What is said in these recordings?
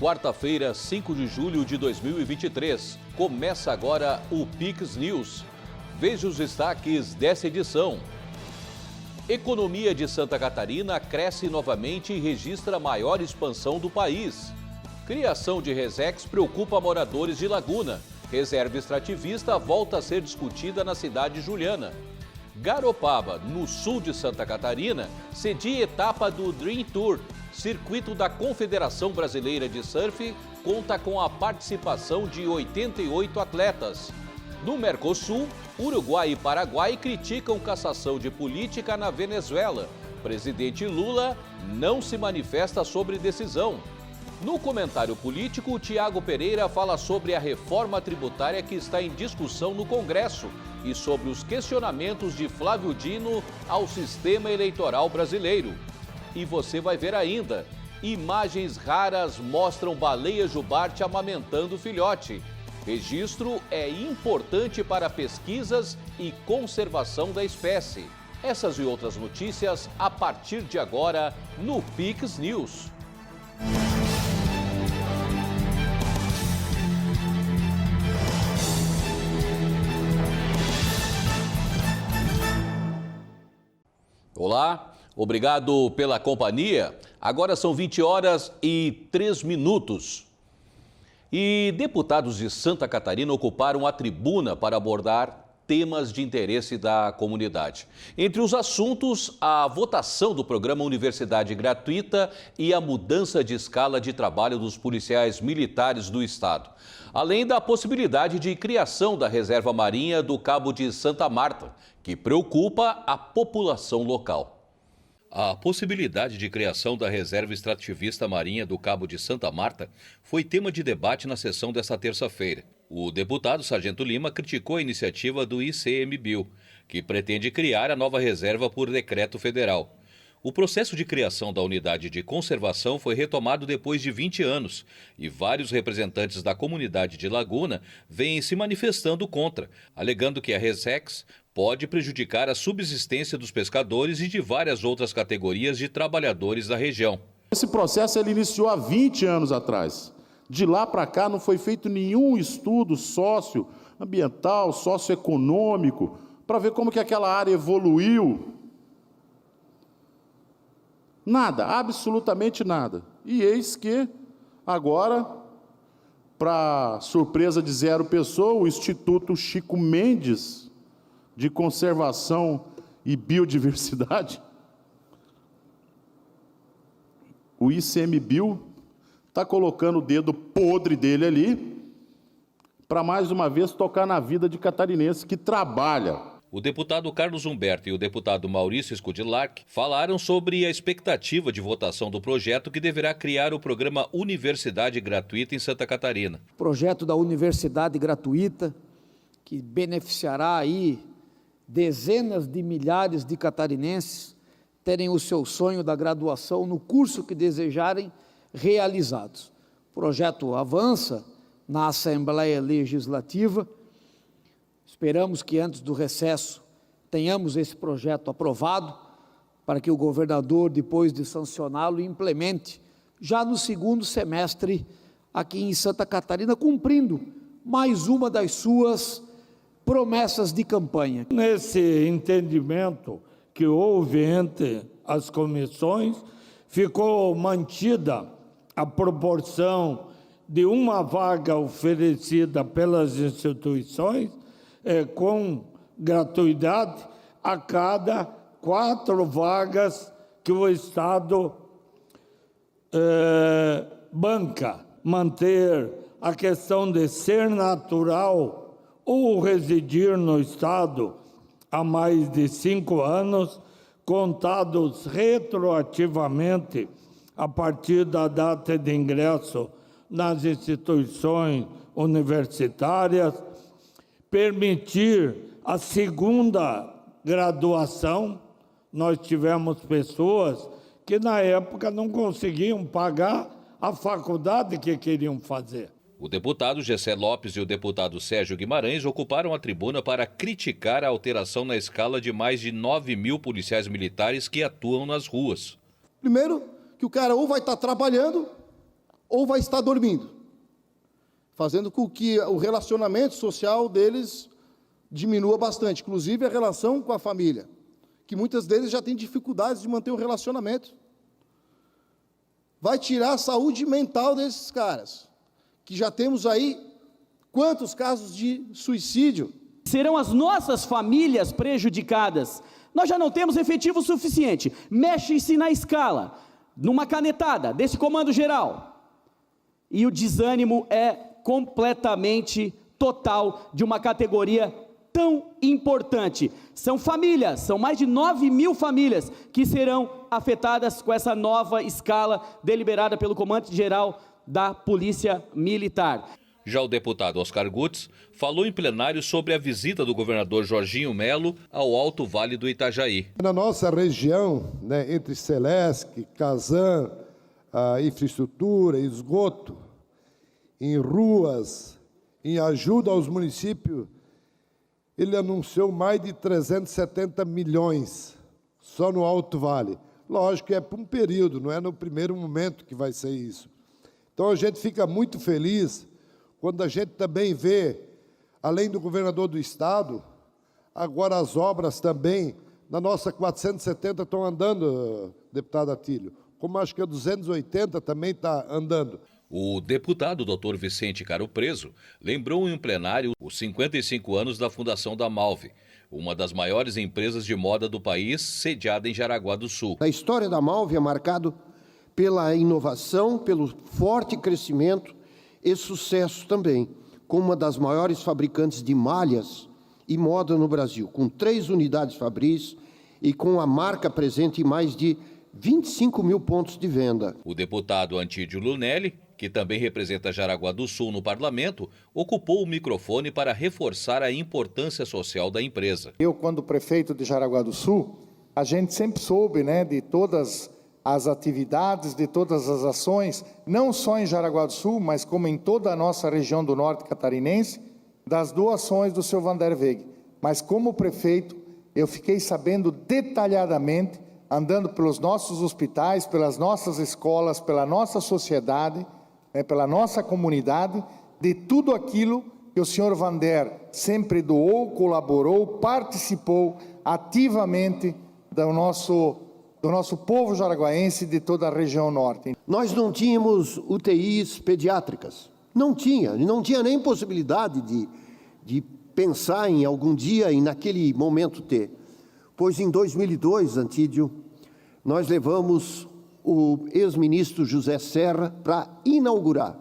Quarta-feira, 5 de julho de 2023. Começa agora o Pix News. Veja os destaques dessa edição. Economia de Santa Catarina cresce novamente e registra a maior expansão do país. Criação de Resex preocupa moradores de Laguna. Reserva extrativista volta a ser discutida na cidade de Juliana. Garopaba, no sul de Santa Catarina, cedia etapa do Dream Tour. Circuito da Confederação Brasileira de Surf conta com a participação de 88 atletas. No Mercosul, Uruguai e Paraguai criticam cassação de política na Venezuela. Presidente Lula não se manifesta sobre decisão. No comentário político, Tiago Pereira fala sobre a reforma tributária que está em discussão no Congresso e sobre os questionamentos de Flávio Dino ao sistema eleitoral brasileiro. E você vai ver ainda, imagens raras mostram baleia jubarte amamentando filhote. Registro é importante para pesquisas e conservação da espécie. Essas e outras notícias a partir de agora no Pix News. Olá, obrigado pela companhia. Agora são 20 horas e 3 minutos. E deputados de Santa Catarina ocuparam a tribuna para abordar temas de interesse da comunidade. Entre os assuntos, a votação do programa Universidade Gratuita e a mudança de escala de trabalho dos policiais militares do estado. Além da possibilidade de criação da Reserva Marinha do Cabo de Santa Marta, que preocupa a população local. A possibilidade de criação da Reserva Extrativista Marinha do Cabo de Santa Marta foi tema de debate na sessão desta terça-feira. O deputado Sargento Lima criticou a iniciativa do ICMBio, que pretende criar a nova reserva por decreto federal. O processo de criação da unidade de conservação foi retomado depois de 20 anos e vários representantes da comunidade de Laguna vêm se manifestando contra, alegando que a Resex pode prejudicar a subsistência dos pescadores e de várias outras categorias de trabalhadores da região. Esse processo ele iniciou há 20 anos atrás. De lá para cá não foi feito nenhum estudo socioambiental, socioeconômico, para ver como que aquela área evoluiu. Nada, absolutamente nada. E eis que, agora, para surpresa de zero pessoa, o Instituto Chico Mendes de Conservação e Biodiversidade, o ICMBio, está colocando o dedo podre dele ali, para mais uma vez tocar na vida de catarinense que trabalha. O deputado Carlos Humberto e o deputado Maurício Scudilarc falaram sobre a expectativa de votação do projeto que deverá criar o programa Universidade Gratuita em Santa Catarina. Projeto da Universidade Gratuita, que beneficiará aí dezenas de milhares de catarinenses terem o seu sonho da graduação no curso que desejarem realizados. O projeto avança na Assembleia Legislativa. Esperamos que antes do recesso tenhamos esse projeto aprovado para que o governador, depois de sancioná-lo, implemente já no segundo semestre aqui em Santa Catarina, cumprindo mais uma das suas promessas de campanha. Nesse entendimento que houve entre as comissões, ficou mantida a proporção de uma vaga oferecida pelas instituições com gratuidade a cada 4 vagas que o Estado banca. Manter a questão de ser natural ou residir no Estado há mais de 5 anos, contados retroativamente a partir da data de ingresso nas instituições universitárias, permitir a segunda graduação. Nós tivemos pessoas que na época não conseguiam pagar a faculdade que queriam fazer. O deputado Gessé Lopes e o deputado Sérgio Guimarães ocuparam a tribuna para criticar a alteração na escala de mais de 9.000 policiais militares que atuam nas ruas. Primeiro, que o cara ou vai estar trabalhando ou vai estar dormindo, fazendo com que o relacionamento social deles diminua bastante, inclusive a relação com a família, que muitas deles já têm dificuldades de manter o relacionamento. Vai tirar a saúde mental desses caras, que já temos aí quantos casos de suicídio. Serão as nossas famílias prejudicadas. Nós já não temos efetivo suficiente. Mexe-se na escala, numa canetada desse comando geral. E o desânimo é completamente total de uma categoria tão importante. São famílias, são mais de 9.000 famílias que serão afetadas com essa nova escala deliberada pelo comandante-geral da Polícia Militar. Já o deputado Oscar Gutz falou em plenário sobre a visita do governador Jorginho Melo ao Alto Vale do Itajaí. Na nossa região, entre Celesc, Kazan, a infraestrutura, esgoto, em ruas, em ajuda aos municípios, ele anunciou mais de 370 milhões só no Alto Vale. Lógico que é por um período, não é no primeiro momento que vai ser isso. Então a gente fica muito feliz quando a gente também vê, além do governador do estado, agora as obras também, na nossa 470 estão andando, deputado Atílio, como acho que a 280 também está andando. O deputado Dr. Vicente Caro Preso lembrou em um plenário os 55 anos da fundação da Malve, uma das maiores empresas de moda do país, sediada em Jaraguá do Sul. A história da Malve é marcada pela inovação, pelo forte crescimento e sucesso também, como uma das maiores fabricantes de malhas e moda no Brasil, com 3 unidades fabris e com a marca presente em mais de 25 mil pontos de venda. O deputado Antídio Lunelli, que também representa Jaraguá do Sul no parlamento, ocupou o microfone para reforçar a importância social da empresa. Eu, quando prefeito de Jaraguá do Sul, a gente sempre soube, de todas as atividades, de todas as ações, não só em Jaraguá do Sul, mas como em toda a nossa região do norte catarinense, das doações do seu Vander Weg. Mas como prefeito, eu fiquei sabendo detalhadamente, andando pelos nossos hospitais, pelas nossas escolas, pela nossa sociedade, pela nossa comunidade, de tudo aquilo que o senhor Vander sempre doou, colaborou, participou ativamente do nosso povo jaraguaense de toda a região norte. Nós não tínhamos UTIs pediátricas, não tinha nem possibilidade de pensar em algum dia e naquele momento ter. Pois em 2002, Antídio, nós levamos o ex-ministro José Serra para inaugurar.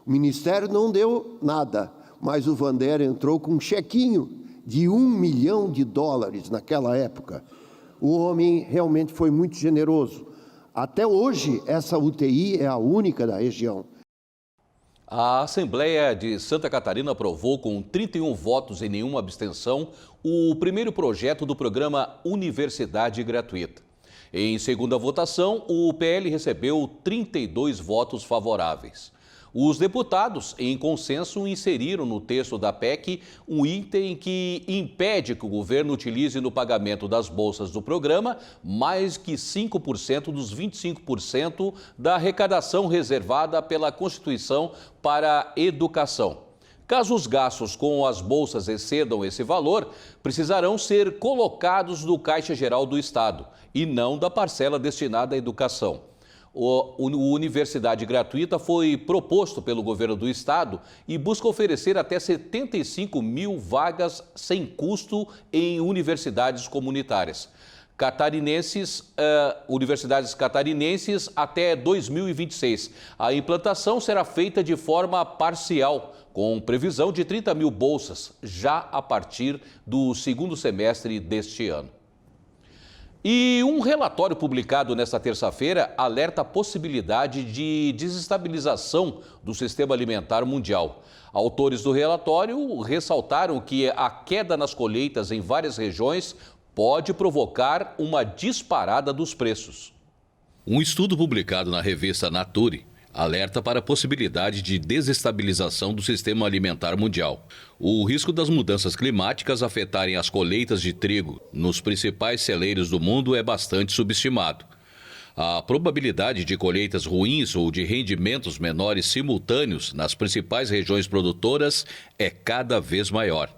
O Ministério não deu nada, mas o Vander entrou com um chequinho de $1 milhão naquela época. O homem realmente foi muito generoso. Até hoje, essa UTI é a única da região. A Assembleia de Santa Catarina aprovou com 31 votos e nenhuma abstenção o primeiro projeto do programa Universidade Gratuita. Em segunda votação, o PL recebeu 32 votos favoráveis. Os deputados, em consenso, inseriram no texto da PEC um item que impede que o governo utilize no pagamento das bolsas do programa mais que 5% dos 25% da arrecadação reservada pela Constituição para a educação. Caso os gastos com as bolsas excedam esse valor, precisarão ser colocados no Caixa Geral do Estado e não da parcela destinada à educação. O Universidade Gratuita foi proposto pelo governo do estado e busca oferecer até 75 mil vagas sem custo em universidades comunitárias. Universidades catarinenses até 2026. A implantação será feita de forma parcial, com previsão de 30 mil bolsas, já a partir do segundo semestre deste ano. E um relatório publicado nesta terça-feira alerta a possibilidade de desestabilização do sistema alimentar mundial. Autores do relatório ressaltaram que a queda nas colheitas em várias regiões pode provocar uma disparada dos preços. Um estudo publicado na revista Nature alerta para a possibilidade de desestabilização do sistema alimentar mundial. O risco das mudanças climáticas afetarem as colheitas de trigo nos principais celeiros do mundo é bastante subestimado. A probabilidade de colheitas ruins ou de rendimentos menores simultâneos nas principais regiões produtoras é cada vez maior.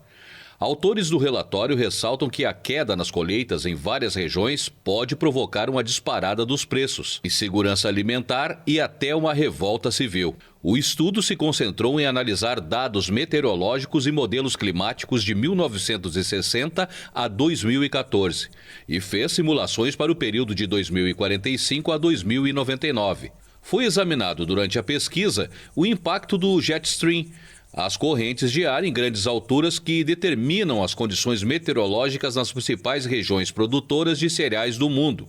Autores do relatório ressaltam que a queda nas colheitas em várias regiões pode provocar uma disparada dos preços, insegurança alimentar e até uma revolta civil. O estudo se concentrou em analisar dados meteorológicos e modelos climáticos de 1960 a 2014 e fez simulações para o período de 2045 a 2099. Foi examinado durante a pesquisa o impacto do jet stream, as correntes de ar em grandes alturas que determinam as condições meteorológicas nas principais regiões produtoras de cereais do mundo.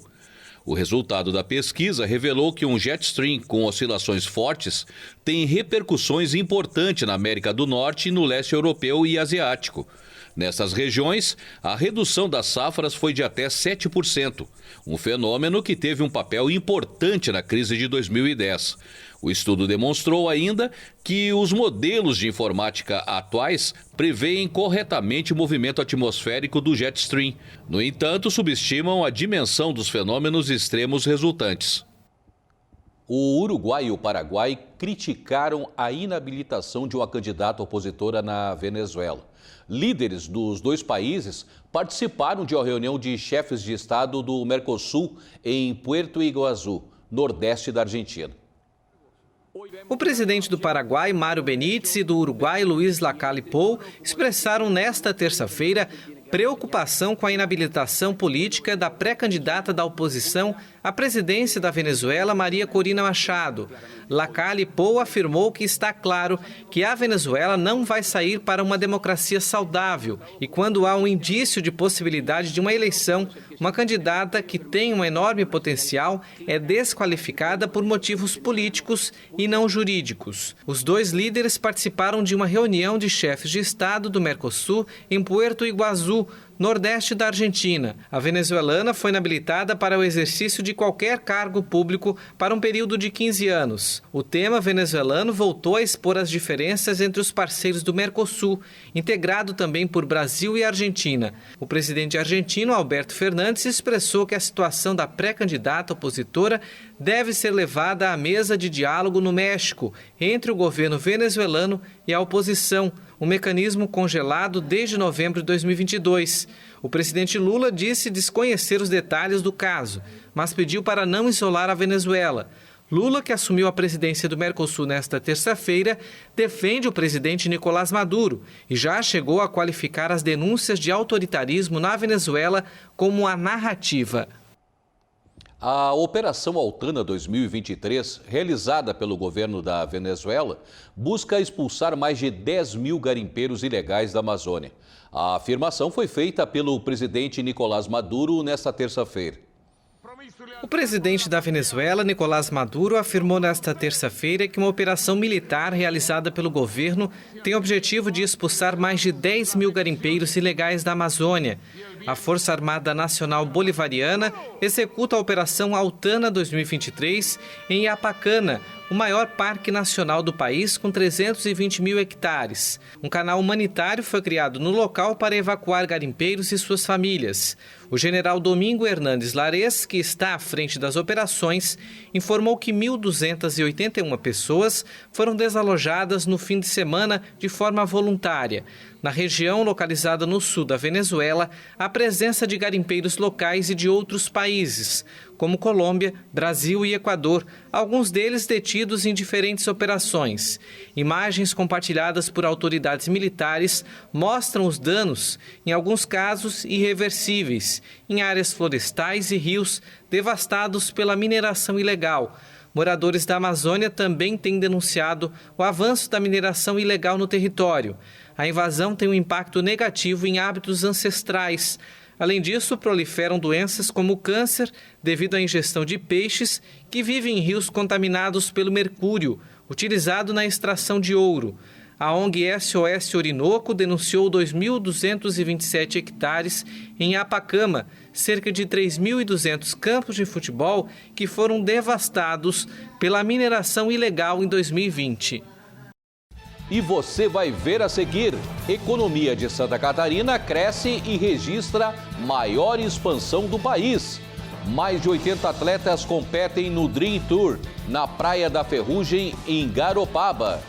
O resultado da pesquisa revelou que um jet stream com oscilações fortes tem repercussões importantes na América do Norte e no leste europeu e asiático. Nessas regiões, a redução das safras foi de até 7%, um fenômeno que teve um papel importante na crise de 2010. O estudo demonstrou ainda que os modelos de informática atuais preveem corretamente o movimento atmosférico do jet stream. No entanto, subestimam a dimensão dos fenômenos extremos resultantes. O Uruguai e o Paraguai criticaram a inabilitação de uma candidata opositora na Venezuela. Líderes dos dois países participaram de uma reunião de chefes de Estado do Mercosul em Puerto Iguazú, nordeste da Argentina. O presidente do Paraguai, Mário Benítez, e do Uruguai, Luiz Lacalle Pou, expressaram nesta terça-feira preocupação com a inabilitação política da pré-candidata da oposição à presidência da Venezuela, Maria Corina Machado. Lacalle Pou afirmou que está claro que a Venezuela não vai sair para uma democracia saudável e quando há um indício de possibilidade de uma eleição, uma candidata que tem um enorme potencial é desqualificada por motivos políticos e não jurídicos. Os dois líderes participaram de uma reunião de chefes de Estado do Mercosul em Puerto Iguazú, nordeste da Argentina. A venezuelana foi inabilitada para o exercício de qualquer cargo público para um período de 15 anos. O tema venezuelano voltou a expor as diferenças entre os parceiros do Mercosul, integrado também por Brasil e Argentina. O presidente argentino, Alberto Fernandes, expressou que a situação da pré-candidata opositora deve ser levada à mesa de diálogo no México, entre o governo venezuelano e a oposição, um mecanismo congelado desde novembro de 2022. O presidente Lula disse desconhecer os detalhes do caso, mas pediu para não isolar a Venezuela. Lula, que assumiu a presidência do Mercosul nesta terça-feira, defende o presidente Nicolás Maduro e já chegou a qualificar as denúncias de autoritarismo na Venezuela como uma narrativa. A Operação Altana 2023, realizada pelo governo da Venezuela, busca expulsar mais de 10 mil garimpeiros ilegais da Amazônia. A afirmação foi feita pelo presidente Nicolás Maduro nesta terça-feira. O presidente da Venezuela, Nicolás Maduro, afirmou nesta terça-feira que uma operação militar realizada pelo governo tem o objetivo de expulsar mais de 10 mil garimpeiros ilegais da Amazônia. A Força Armada Nacional Bolivariana executa a Operação Altana 2023 em Yapacana, o maior parque nacional do país com 320 mil hectares. Um canal humanitário foi criado no local para evacuar garimpeiros e suas famílias. O general Domingo Hernandes Lares, que está à frente das operações, informou que 1.281 pessoas foram desalojadas no fim de semana de forma voluntária. Na região localizada no sul da Venezuela, há presença de garimpeiros locais e de outros países, como Colômbia, Brasil e Equador, alguns deles detidos em diferentes operações. Imagens compartilhadas por autoridades militares mostram os danos, em alguns casos irreversíveis, em áreas florestais e rios devastados pela mineração ilegal. Moradores da Amazônia também têm denunciado o avanço da mineração ilegal no território. A invasão tem um impacto negativo em hábitos ancestrais. Além disso, proliferam doenças como o câncer devido à ingestão de peixes que vivem em rios contaminados pelo mercúrio, utilizado na extração de ouro. A ONG SOS Orinoco denunciou 2.227 hectares em Apacama, cerca de 3.200 campos de futebol que foram devastados pela mineração ilegal em 2020. E você vai ver a seguir: economia de Santa Catarina cresce e registra maior expansão do país. Mais de 80 atletas competem no Dream Tour, na Praia da Ferrugem, em Garopaba.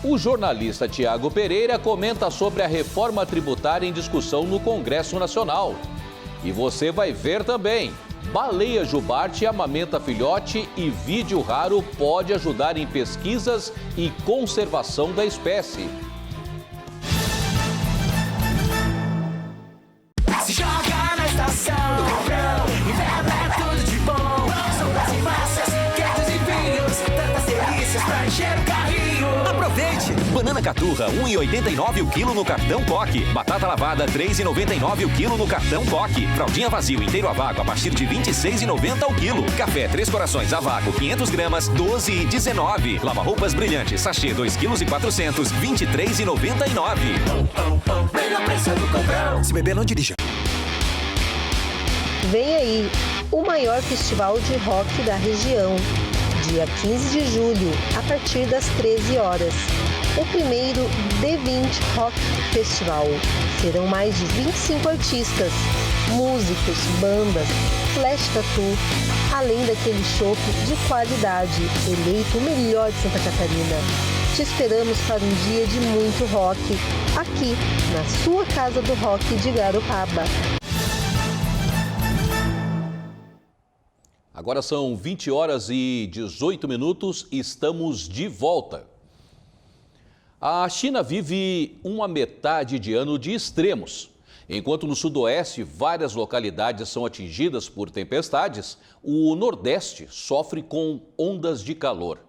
O jornalista Tiago Pereira comenta sobre a reforma tributária em discussão no Congresso Nacional. E você vai ver também. Baleia jubarte amamenta filhote e vídeo raro pode ajudar em pesquisas e conservação da espécie. Se joga na estação do Comprão, inverno é tudo de bom. Sopas e massas, queijos e vinhos, tantas delícias pra encher o carrinho. Aproveite! Banana caturra, 1,89 o quilo no cartão Coque. Batata lavada, 3,99 o quilo no cartão Coque. Fraldinha vazio inteiro a vácuo a partir de 26,90 o quilo. Café Três Corações a vácuo, 500 gramas, 12,19. Lava-roupas brilhante, sachê, 2,4 kg, 23,99. Melhor preço do Comprão. Se beber, não dirija. Vem aí, o maior festival de rock da região. Dia 15 de julho, a partir das 13 horas. O primeiro D20 Rock Festival. Serão mais de 25 artistas, músicos, bandas, flash tattoo, além daquele chopp de qualidade, eleito o melhor de Santa Catarina. Te esperamos para um dia de muito rock, aqui na sua Casa do Rock de Garopaba. Agora são 20 horas e 18 minutos e estamos de volta. A China vive uma metade de ano de extremos. Enquanto no sudoeste várias localidades são atingidas por tempestades, o nordeste sofre com ondas de calor.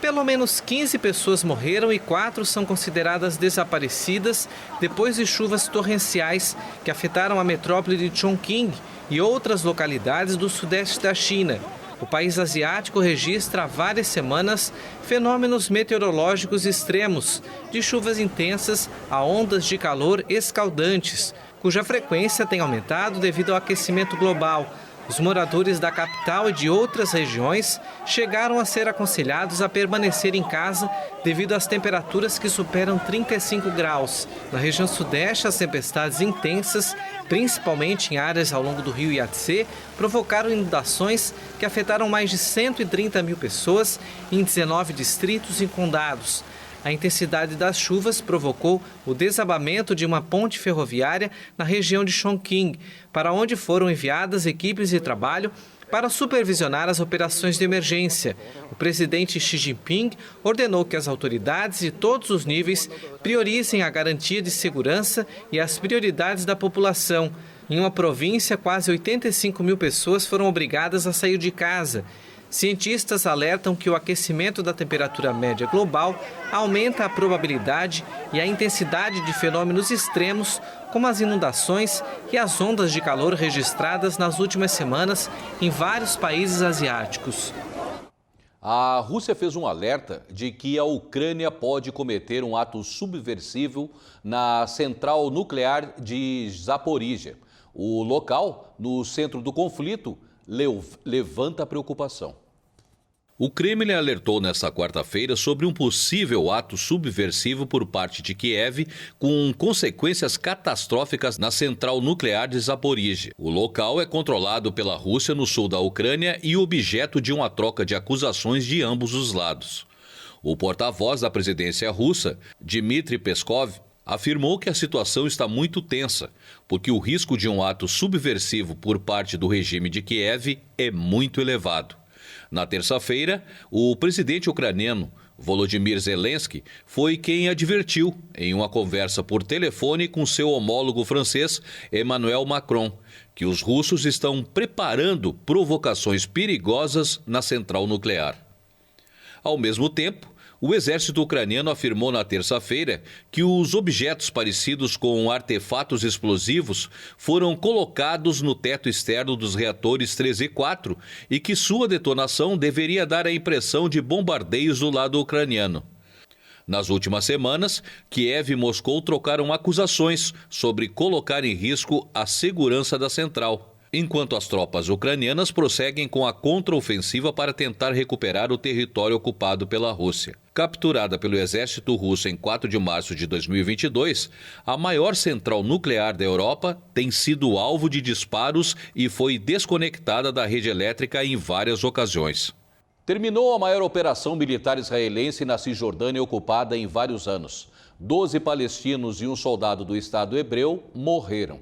Pelo menos 15 pessoas morreram e 4 são consideradas desaparecidas depois de chuvas torrenciais que afetaram a metrópole de Chongqing e outras localidades do sudeste da China. O país asiático registra há várias semanas fenômenos meteorológicos extremos, de chuvas intensas a ondas de calor escaldantes, cuja frequência tem aumentado devido ao aquecimento global. Os moradores da capital e de outras regiões chegaram a ser aconselhados a permanecer em casa devido às temperaturas que superam 35 graus. Na região sudeste, as tempestades intensas, principalmente em áreas ao longo do rio Yangtze, provocaram inundações que afetaram mais de 130 mil pessoas em 19 distritos e condados. A intensidade das chuvas provocou o desabamento de uma ponte ferroviária na região de Chongqing, para onde foram enviadas equipes de trabalho para supervisionar as operações de emergência. O presidente Xi Jinping ordenou que as autoridades de todos os níveis priorizem a garantia de segurança e as prioridades da população. Em uma província, quase 85 mil pessoas foram obrigadas a sair de casa. Cientistas alertam que o aquecimento da temperatura média global aumenta a probabilidade e a intensidade de fenômenos extremos, como as inundações e as ondas de calor registradas nas últimas semanas em vários países asiáticos. A Rússia fez um alerta de que a Ucrânia pode cometer um ato subversivo na central nuclear de Zaporíjia. O local, no centro do conflito, levanta preocupação. O Kremlin alertou nesta quarta-feira sobre um possível ato subversivo por parte de Kiev, com consequências catastróficas na central nuclear de Zaporíjia. O local é controlado pela Rússia no sul da Ucrânia e objeto de uma troca de acusações de ambos os lados. O porta-voz da presidência russa, Dmitry Peskov, afirmou que a situação está muito tensa, porque o risco de um ato subversivo por parte do regime de Kiev é muito elevado. Na terça-feira, o presidente ucraniano Volodymyr Zelensky foi quem advertiu, em uma conversa por telefone com seu homólogo francês Emmanuel Macron, que os russos estão preparando provocações perigosas na central nuclear. Ao mesmo tempo, o exército ucraniano afirmou na terça-feira que os objetos parecidos com artefatos explosivos foram colocados no teto externo dos reatores 3 e 4 e que sua detonação deveria dar a impressão de bombardeios do lado ucraniano. Nas últimas semanas, Kiev e Moscou trocaram acusações sobre colocar em risco a segurança da central. enquanto as tropas ucranianas prosseguem com a contraofensiva para tentar recuperar o território ocupado pela Rússia. Capturada pelo exército russo em 4 de março de 2022, a maior central nuclear da Europa tem sido alvo de disparos e foi desconectada da rede elétrica em várias ocasiões. Terminou a maior operação militar israelense na Cisjordânia ocupada em vários anos. 12 palestinos e um soldado do Estado hebreu morreram.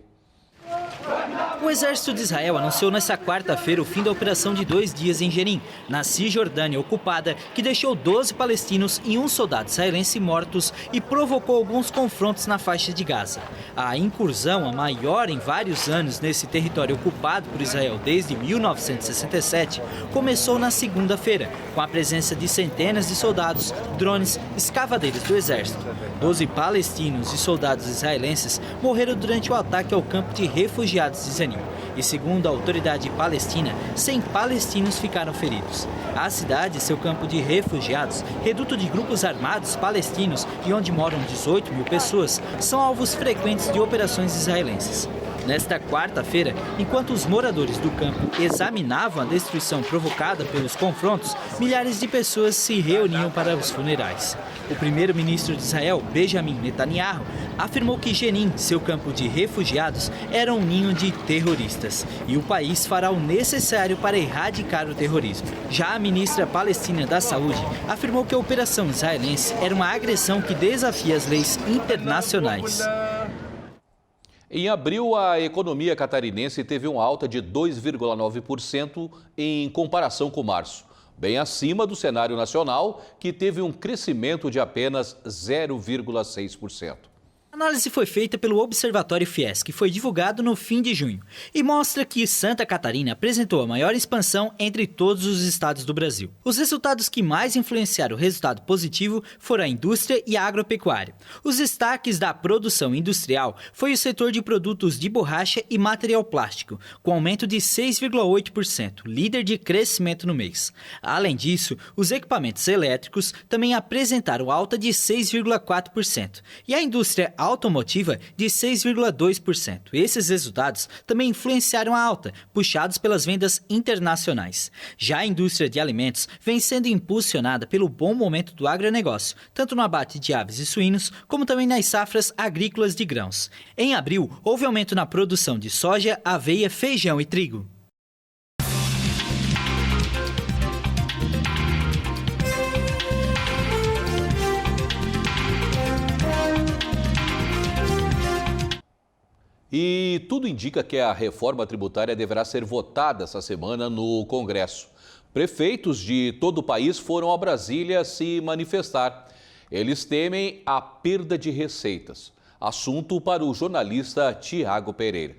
O exército de Israel anunciou nesta quarta-feira o fim da operação de 2 dias em Jenin, na Cisjordânia ocupada, que deixou 12 palestinos e um soldado israelense mortos e provocou alguns confrontos na faixa de Gaza. A incursão, a maior em vários anos nesse território ocupado por Israel desde 1967, começou na segunda-feira, com a presença de centenas de soldados, drones, escavadeiros do exército. 12 palestinos e soldados israelenses morreram durante o ataque ao campo de refugiados de Jenin. E segundo a autoridade palestina, 100 palestinos ficaram feridos. A cidade e seu campo de refugiados, reduto de grupos armados palestinos e onde moram 18 mil pessoas, são alvos frequentes de operações israelenses. Nesta quarta-feira, enquanto os moradores do campo examinavam a destruição provocada pelos confrontos, milhares de pessoas se reuniam para os funerais. O primeiro-ministro de Israel, Benjamin Netanyahu, afirmou que Jenin, seu campo de refugiados, era um ninho de terroristas e o país fará o necessário para erradicar o terrorismo. Já a ministra palestina da Saúde afirmou que a operação israelense era uma agressão que desafia as leis internacionais. Em abril, a economia catarinense teve uma alta de 2,9% em comparação com março, bem acima do cenário nacional, que teve um crescimento de apenas 0,6%. A análise foi feita pelo Observatório FIES, que foi divulgado no fim de junho, e mostra que Santa Catarina apresentou a maior expansão entre todos os estados do Brasil. Os resultados que mais influenciaram o resultado positivo foram a indústria e a agropecuária. Os destaques da produção industrial foi o setor de produtos de borracha e material plástico, com aumento de 6,8%, líder de crescimento no mês. Além disso, os equipamentos elétricos também apresentaram alta de 6,4%, e a indústria automotiva de 6,2%. Esses resultados também influenciaram a alta, puxados pelas vendas internacionais. Já a indústria de alimentos vem sendo impulsionada pelo bom momento do agronegócio, tanto no abate de aves e suínos, como também nas safras agrícolas de grãos. Em abril, houve aumento na produção de soja, aveia, feijão e trigo. E tudo indica que a reforma tributária deverá ser votada essa semana no Congresso. Prefeitos de todo o país foram a Brasília se manifestar. Eles temem a perda de receitas. Assunto para o jornalista Tiago Pereira.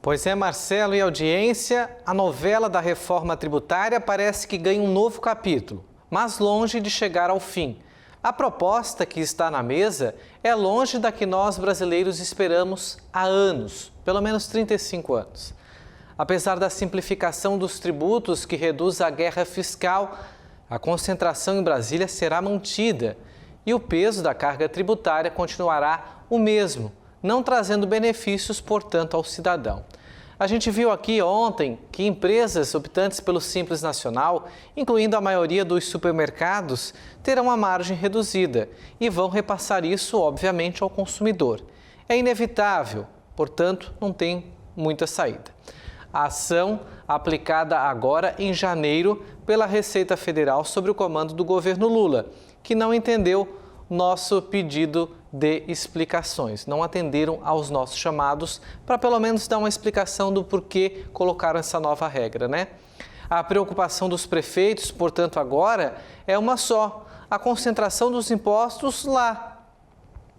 Pois é, Marcelo e audiência, a novela da reforma tributária parece que ganha um novo capítulo, mas longe de chegar ao fim. A proposta que está na mesa é longe da que nós brasileiros esperamos há anos, pelo menos 35 anos. Apesar da simplificação dos tributos que reduz a guerra fiscal, a concentração em Brasília será mantida e o peso da carga tributária continuará o mesmo, não trazendo benefícios, portanto, ao cidadão. A gente viu aqui ontem que empresas optantes pelo Simples Nacional, incluindo a maioria dos supermercados, terão a margem reduzida e vão repassar isso, obviamente, ao consumidor. É inevitável, portanto, não tem muita saída. A ação aplicada agora em janeiro pela Receita Federal sob o comando do governo Lula, que não entendeu nosso pedido de explicações. Não atenderam aos nossos chamados para pelo menos dar uma explicação do porquê colocaram essa nova regra, né? A preocupação dos prefeitos, portanto, agora é uma só: a concentração dos impostos lá,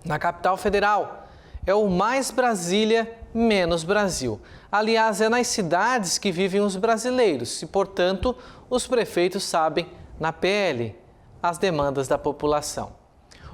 na capital federal. É o mais Brasília, menos Brasil. Aliás, é nas cidades que vivem os brasileiros e, portanto, os prefeitos sabem na pele as demandas da população.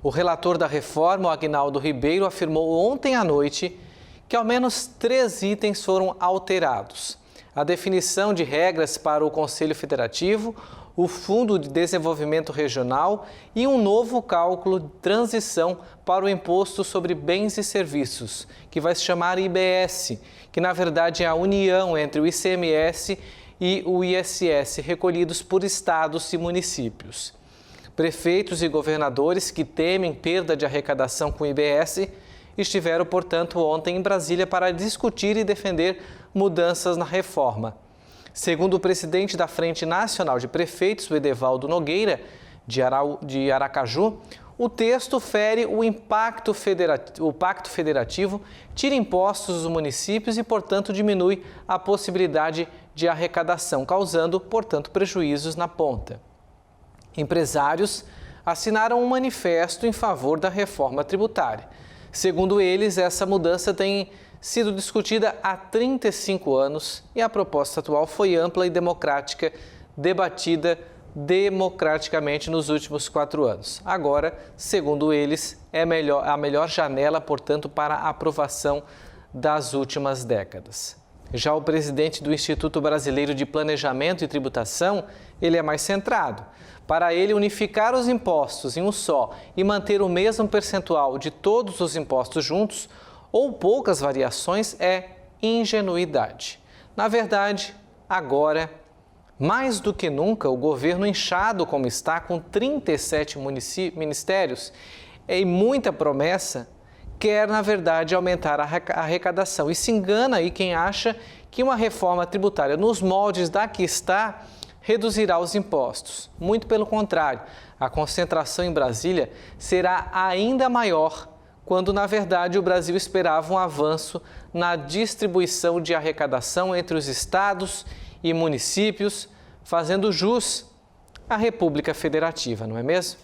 O relator da reforma, o Aguinaldo Ribeiro, afirmou ontem à noite que ao menos 3 itens foram alterados: a definição de regras para o Conselho Federativo, o Fundo de Desenvolvimento Regional e um novo cálculo de transição para o Imposto sobre Bens e Serviços, que vai se chamar IBS, que na verdade é a união entre o ICMS e o ISS, recolhidos por estados e municípios. Prefeitos e governadores que temem perda de arrecadação com o IBS estiveram, portanto, ontem em Brasília para discutir e defender mudanças na reforma. Segundo o presidente da Frente Nacional de Prefeitos, o Edevaldo Nogueira, de Aracaju, o texto fere o pacto federativo, tira impostos dos municípios e, portanto, diminui a possibilidade de arrecadação, causando, portanto, prejuízos na ponta. Empresários assinaram um manifesto em favor da reforma tributária. Segundo eles, essa mudança tem sido discutida há 35 anos e a proposta atual foi ampla e democrática, debatida democraticamente nos últimos 4 anos. Agora, segundo eles, é a melhor janela, portanto, para a aprovação das últimas décadas. Já o presidente do Instituto Brasileiro de Planejamento e Tributação, ele é mais centrado. Para ele, unificar os impostos em um só e manter o mesmo percentual de todos os impostos juntos ou poucas variações é ingenuidade. Na verdade, agora, mais do que nunca, o governo inchado como está, com 37 ministérios e muita promessa, quer, na verdade, aumentar a arrecadação. E se engana aí quem acha que uma reforma tributária nos moldes da que está reduzirá os impostos. Muito pelo contrário, a concentração em Brasília será ainda maior, quando, na verdade, o Brasil esperava um avanço na distribuição de arrecadação entre os estados e municípios, fazendo jus à República Federativa, não é mesmo?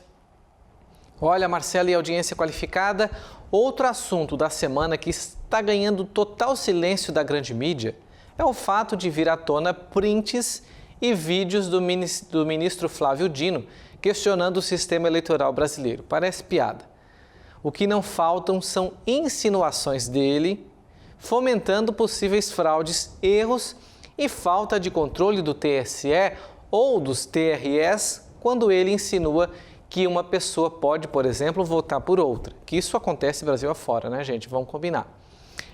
Olha, Marcelo, e audiência qualificada, outro assunto da semana que está ganhando total silêncio da grande mídia é o fato de vir à tona prints e vídeos do ministro Flávio Dino questionando o sistema eleitoral brasileiro. Parece piada. O que não faltam são insinuações dele, fomentando possíveis fraudes, erros e falta de controle do TSE ou dos TREs quando ele insinua que uma pessoa pode, por exemplo, votar por outra. Que isso acontece Brasil afora, né, gente? Vamos combinar.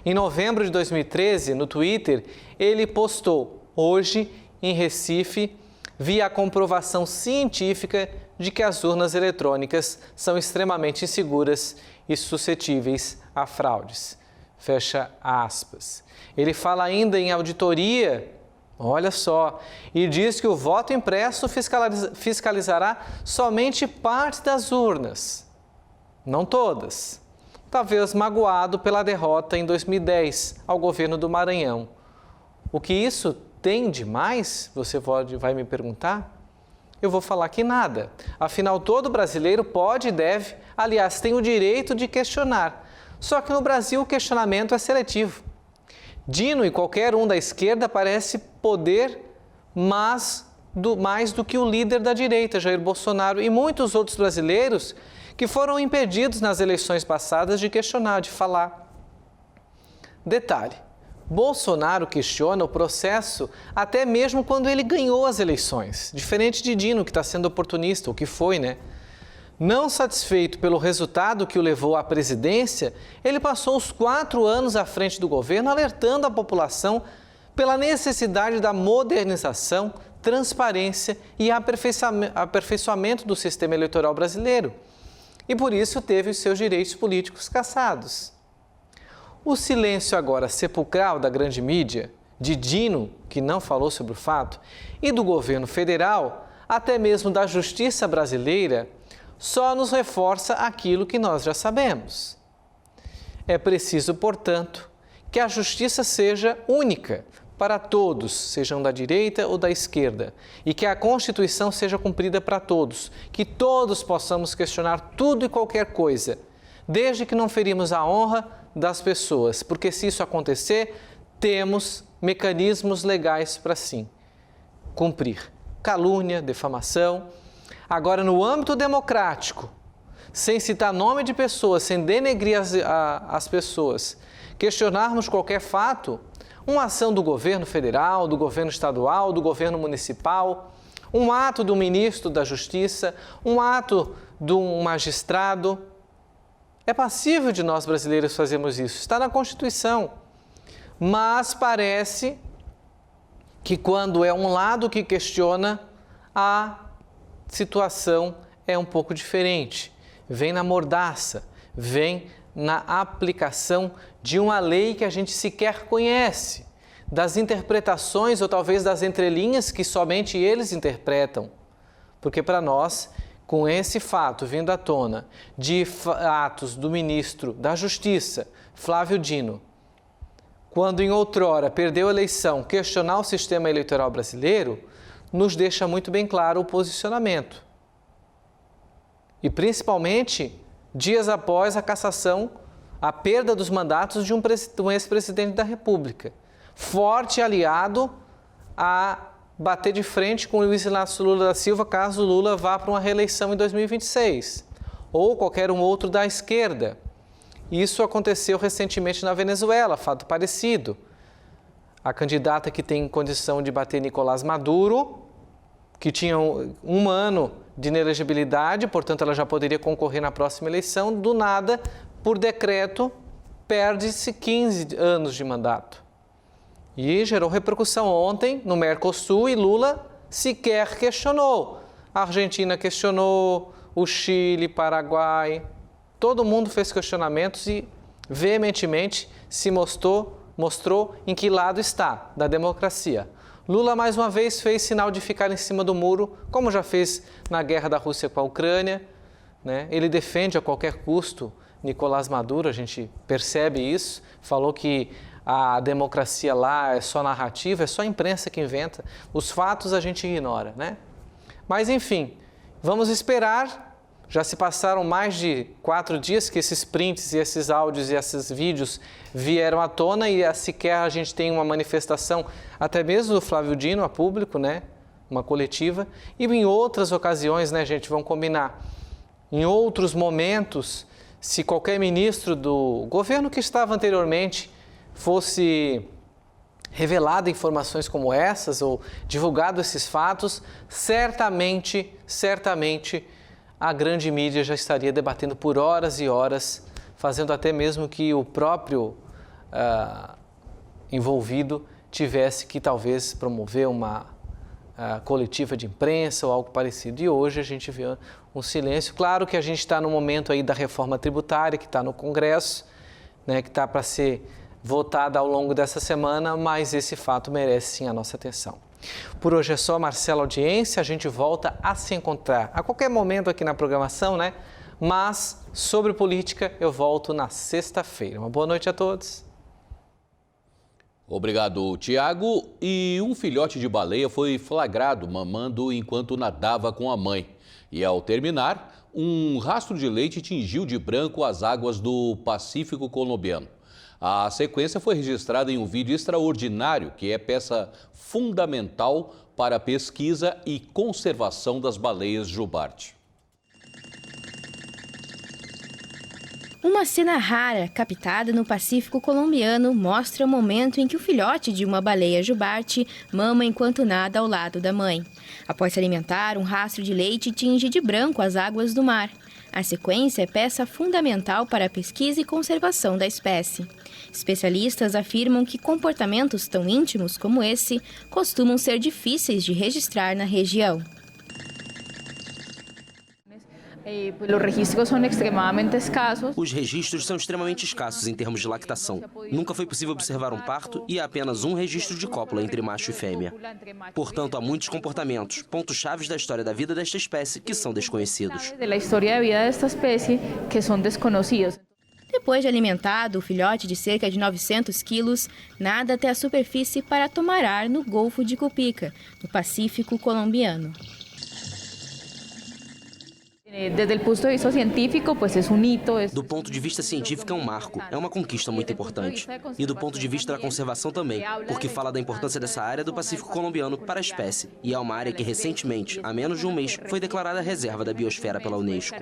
Em novembro de 2013, no Twitter, ele postou: hoje, em Recife, vi a comprovação científica de que as urnas eletrônicas são extremamente inseguras e suscetíveis a fraudes. Fecha aspas. Ele fala ainda em auditoria, olha só, e diz que o voto impresso fiscalizará somente parte das urnas, não todas. Talvez magoado pela derrota em 2010 ao governo do Maranhão. O que isso tem de mais? Você vai me perguntar? Eu vou falar que nada. Afinal, todo brasileiro pode e deve, aliás, tem o direito de questionar. Só que no Brasil o questionamento é seletivo. Dino e qualquer um da esquerda parece poder mais do que o líder da direita, Jair Bolsonaro, e muitos outros brasileiros que foram impedidos nas eleições passadas de questionar, de falar. Detalhe: Bolsonaro questiona o processo até mesmo quando ele ganhou as eleições, diferente de Dino, que está sendo oportunista, o que foi, né? Não satisfeito pelo resultado que o levou à presidência, ele passou os 4 anos à frente do governo alertando a população pela necessidade da modernização, transparência e aperfeiçoamento do sistema eleitoral brasileiro. E por isso teve os seus direitos políticos cassados. O silêncio agora sepulcral da grande mídia, de Dino, que não falou sobre o fato, e do governo federal, até mesmo da justiça brasileira, só nos reforça aquilo que nós já sabemos. É preciso, portanto, que a justiça seja única para todos, sejam da direita ou da esquerda, e que a Constituição seja cumprida para todos, que todos possamos questionar tudo e qualquer coisa, desde que não ferimos a honra das pessoas, porque se isso acontecer, temos mecanismos legais para sim cumprir. Calúnia, difamação. Agora, no âmbito democrático, sem citar nome de pessoas, sem denegrir as pessoas, questionarmos qualquer fato, uma ação do governo federal, do governo estadual, do governo municipal, Um ato do ministro da Justiça, um ato de um magistrado. É passível de nós brasileiros fazermos isso, está na Constituição. Mas parece que quando é um lado que questiona, a situação é um pouco diferente. Vem na mordaça, vem na aplicação de uma lei que a gente sequer conhece, das interpretações ou talvez das entrelinhas que somente eles interpretam. Porque para nós, com esse fato vindo à tona de atos do ministro da Justiça, Flávio Dino, quando em outrora perdeu a eleição, questionar o sistema eleitoral brasileiro, nos deixa muito bem claro o posicionamento. E principalmente dias após a cassação, a perda dos mandatos de um ex-presidente da República, forte aliado a bater de frente com Luiz Inácio Lula da Silva caso Lula vá para uma reeleição em 2026, ou qualquer um outro da esquerda. Isso aconteceu recentemente na Venezuela, fato parecido. A candidata que tem condição de bater Nicolás Maduro, que tinha um ano de inelegibilidade, portanto ela já poderia concorrer na próxima eleição, do nada, por decreto, perde-se 15 anos de mandato. E gerou repercussão ontem no Mercosul e Lula sequer questionou. A Argentina questionou, o Chile, Paraguai, todo mundo fez questionamentos e veementemente se mostrou em que lado está da democracia. Lula mais uma vez fez sinal de ficar em cima do muro, como já fez na guerra da Rússia com a Ucrânia, né? Ele defende a qualquer custo Nicolás Maduro, a gente percebe isso, falou que a democracia lá é só narrativa, é só a imprensa que inventa, os fatos a gente ignora, né? Mas enfim, vamos esperar. Já se passaram mais de 4 dias que esses prints e esses áudios e esses vídeos vieram à tona e sequer a gente tem uma manifestação, até mesmo do Flávio Dino a público, né? Uma coletiva. E em outras ocasiões, né, gente, vamos combinar, em outros momentos, se qualquer ministro do governo que estava anteriormente fosse revelado informações como essas ou divulgado esses fatos, certamente a grande mídia já estaria debatendo por horas e horas, fazendo até mesmo que o próprio envolvido tivesse que talvez promover uma coletiva de imprensa ou algo parecido. E hoje a gente vê um silêncio. Claro que a gente está no momento aí da reforma tributária, que está no Congresso, né, que está para ser votada ao longo dessa semana, mas esse fato merece sim a nossa atenção. Por hoje é só, Marcela Audiência, a gente volta a se encontrar a qualquer momento aqui na programação, né? Mas sobre política eu volto na sexta-feira. Uma boa noite a todos. Obrigado, Tiago. E um filhote de baleia foi flagrado mamando enquanto nadava com a mãe. E ao terminar, um rastro de leite tingiu de branco as águas do Pacífico colombiano. A sequência foi registrada em um vídeo extraordinário que é peça fundamental para a pesquisa e conservação das baleias jubarte. Uma cena rara, captada no Pacífico colombiano, mostra o momento em que o filhote de uma baleia jubarte mama enquanto nada ao lado da mãe. Após se alimentar, um rastro de leite tinge de branco as águas do mar. A sequência é peça fundamental para a pesquisa e conservação da espécie. Especialistas afirmam que comportamentos tão íntimos como esse costumam ser difíceis de registrar na região. Os registros são extremamente escassos em termos de lactação. Nunca foi possível observar um parto e há apenas um registro de cópula entre macho e fêmea. Portanto, há muitos comportamentos, pontos-chave da história da vida desta espécie, que são desconhecidos. Depois de alimentado, o filhote de cerca de 900 quilos nada até a superfície para tomar ar no Golfo de Cupica, no Pacífico colombiano. Do ponto de vista científico é um marco, é uma conquista muito importante. E do ponto de vista da conservação também, porque fala da importância dessa área do Pacífico colombiano para a espécie. E é uma área que recentemente, há menos de um mês, foi declarada reserva da biosfera pela Unesco.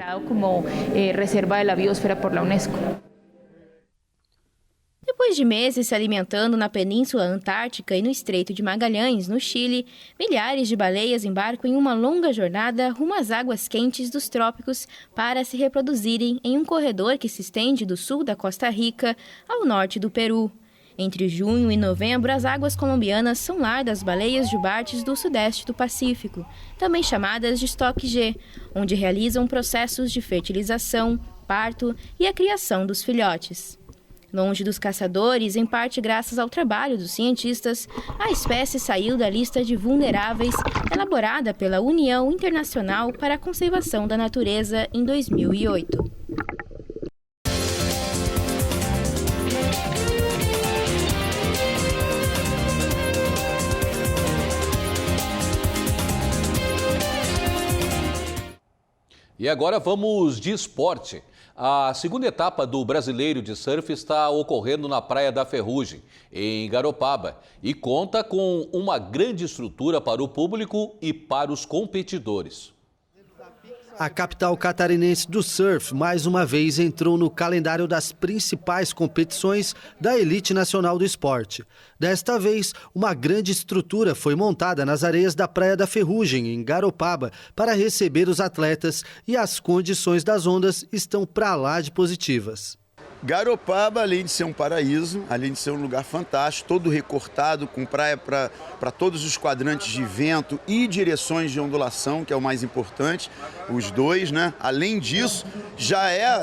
Depois de meses se alimentando na Península Antártica e no Estreito de Magalhães, no Chile, milhares de baleias embarcam em uma longa jornada rumo às águas quentes dos trópicos para se reproduzirem em um corredor que se estende do sul da Costa Rica ao norte do Peru. Entre junho e novembro, as águas colombianas são lar das baleias jubartes do sudeste do Pacífico, também chamadas de estoque G, onde realizam processos de fertilização, parto e a criação dos filhotes. Longe dos caçadores, em parte graças ao trabalho dos cientistas, a espécie saiu da lista de vulneráveis elaborada pela União Internacional para a Conservação da Natureza em 2008. E agora vamos de esporte. A segunda etapa do Brasileiro de Surf está ocorrendo na Praia da Ferrugem, em Garopaba, e conta com uma grande estrutura para o público e para os competidores. A capital catarinense do surf, mais uma vez, entrou no calendário das principais competições da elite nacional do esporte. Desta vez, uma grande estrutura foi montada nas areias da Praia da Ferrugem, em Garopaba, para receber os atletas, e as condições das ondas estão para lá de positivas. Garopaba, além de ser um paraíso, além de ser um lugar fantástico, todo recortado, com praia para todos os quadrantes de vento e direções de ondulação, que é o mais importante, os dois, né? Além disso,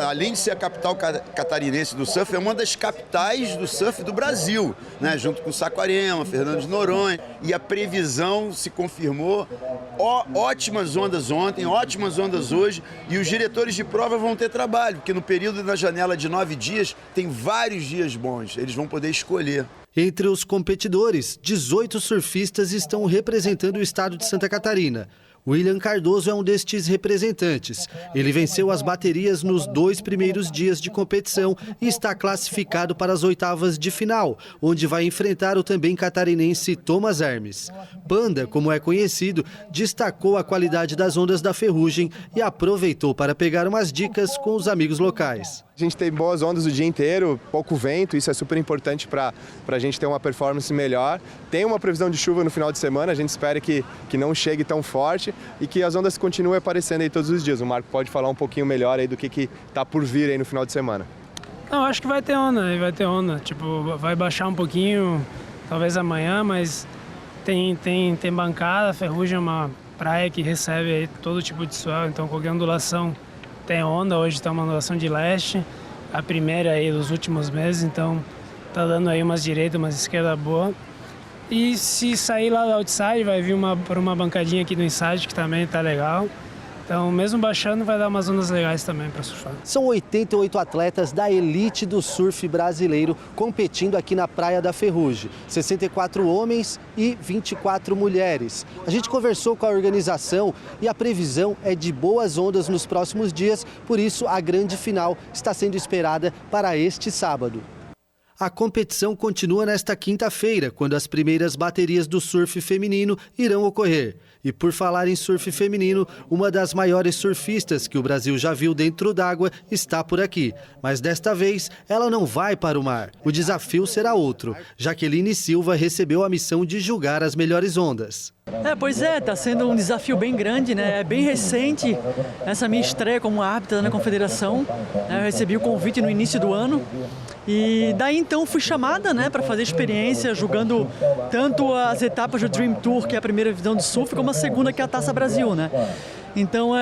além de ser a capital catarinense do surf, é uma das capitais do surf do Brasil, né? Junto com Saquarema, Fernando de Noronha, e a previsão se confirmou. Ótimas ondas ontem, ótimas ondas hoje, e os diretores de prova vão ter trabalho, porque no período da janela de 9 dias, tem vários dias bons, eles vão poder escolher. Entre os competidores, 18 surfistas estão representando o estado de Santa Catarina. William Cardoso é um destes representantes. Ele venceu as baterias nos 2 primeiros dias de competição e está classificado para as oitavas de final, onde vai enfrentar o também catarinense Thomas Hermes. Panda, como é conhecido, destacou a qualidade das ondas da Ferrugem e aproveitou para pegar umas dicas com os amigos locais. A gente tem boas ondas o dia inteiro, pouco vento, isso é super importante para a gente ter uma performance melhor. Tem uma previsão de chuva no final de semana, a gente espera que não chegue tão forte e que as ondas continuem aparecendo aí todos os dias. O Marco pode falar um pouquinho melhor aí do que está por vir aí no final de semana. Não, acho que vai ter onda. Tipo, vai baixar um pouquinho, talvez amanhã, mas tem bancada. A Ferrugem é uma praia que recebe aí todo tipo de swell, então qualquer ondulação tem onda. Hoje está uma ondulação de leste, a primeira aí dos últimos meses, então tá dando aí umas direitas, umas esquerdas boas. E se sair lá do outside, vai vir por uma bancadinha aqui do inside, que também tá legal. Então, mesmo baixando, vai dar umas ondas legais também para surfar. São 88 atletas da elite do surf brasileiro competindo aqui na Praia da Ferrugem. 64 homens e 24 mulheres. A gente conversou com a organização e a previsão é de boas ondas nos próximos dias, por isso a grande final está sendo esperada para este sábado. A competição continua nesta quinta-feira, quando as primeiras baterias do surf feminino irão ocorrer. E por falar em surf feminino, uma das maiores surfistas que o Brasil já viu dentro d'água está por aqui. Mas desta vez, ela não vai para o mar. O desafio será outro. Jaqueline Silva recebeu a missão de julgar as melhores ondas. Pois é, está sendo um desafio bem grande, né? É bem recente essa minha estreia como árbitra na Confederação. Eu recebi o convite no início do ano. E daí então fui chamada, né, para fazer experiência, julgando tanto as etapas do Dream Tour, que é a primeira divisão de surf, como a segunda, que é a Taça Brasil, né? Então,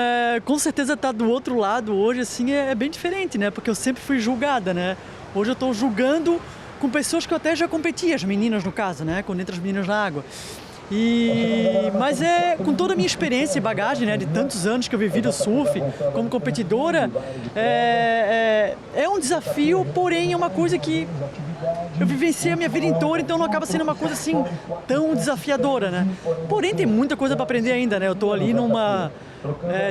com certeza estar do outro lado hoje, assim, é bem diferente, né? Porque eu sempre fui julgada, né? Hoje eu estou julgando com pessoas que eu até já competi, as meninas no caso, né? Quando entram as meninas na água. Mas com toda a minha experiência e bagagem, né, de tantos anos que eu vivi do surf como competidora, é um desafio, porém é uma coisa que eu vivenciei a minha vida inteira, então não acaba sendo uma coisa assim tão desafiadora, né? Porém tem muita coisa para aprender ainda, né? Eu estou ali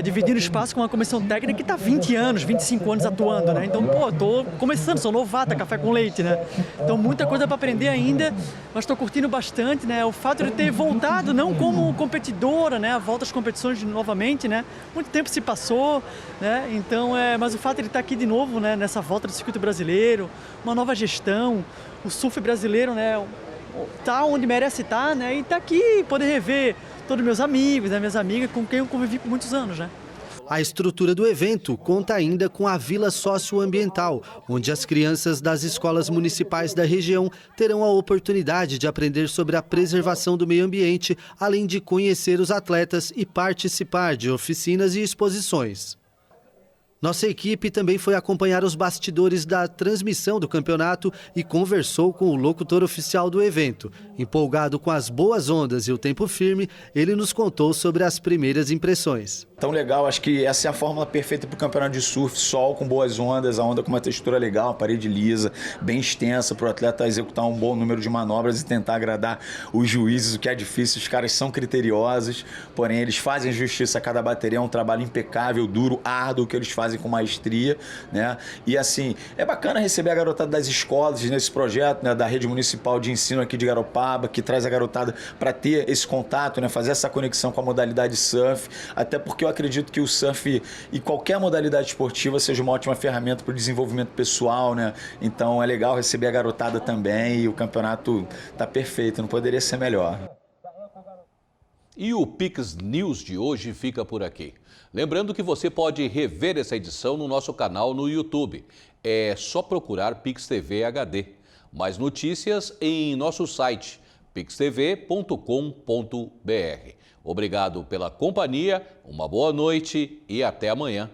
dividindo espaço com uma comissão técnica que está 20 anos, 25 anos atuando, né? Então, estou começando, sou novata, café com leite, né? Então, muita coisa para aprender ainda, mas estou curtindo bastante, né? O fato de ter voltado, não como competidora, né? A volta às competições novamente, né? Muito tempo se passou, né? Então, mas o fato de estar aqui de novo, né? Nessa volta do circuito brasileiro, uma nova gestão, o surf brasileiro, né? Tá onde merece estar, né? E tá aqui, poder rever todos meus amigos, né? Minhas amigas, com quem eu convivi por muitos anos, né? A estrutura do evento conta ainda com a Vila Socioambiental, onde as crianças das escolas municipais da região terão a oportunidade de aprender sobre a preservação do meio ambiente, além de conhecer os atletas e participar de oficinas e exposições. Nossa equipe também foi acompanhar os bastidores da transmissão do campeonato e conversou com o locutor oficial do evento. Empolgado com as boas ondas e o tempo firme, ele nos contou sobre as primeiras impressões. Tão legal, acho que essa é a fórmula perfeita para o campeonato de surf, sol com boas ondas, a onda com uma textura legal, uma parede lisa, bem extensa, para o atleta executar um bom número de manobras e tentar agradar os juízes, o que é difícil, os caras são criteriosos, porém eles fazem justiça a cada bateria, é um trabalho impecável, duro, árduo, que eles fazem com maestria, né? E assim, é bacana receber a garotada das escolas nesse projeto, né, da rede municipal de ensino aqui de Garopaba, que traz a garotada para ter esse contato, né, fazer essa conexão com a modalidade surf, até porque eu acredito que o surf e qualquer modalidade esportiva seja uma ótima ferramenta para o desenvolvimento pessoal, né? Então é legal receber a garotada também e o campeonato tá perfeito, não poderia ser melhor. E o Pix News de hoje fica por aqui. Lembrando que você pode rever essa edição no nosso canal no YouTube. É só procurar Pix TV HD. Mais notícias em nosso site pixtv.com.br. Obrigado pela companhia, uma boa noite e até amanhã.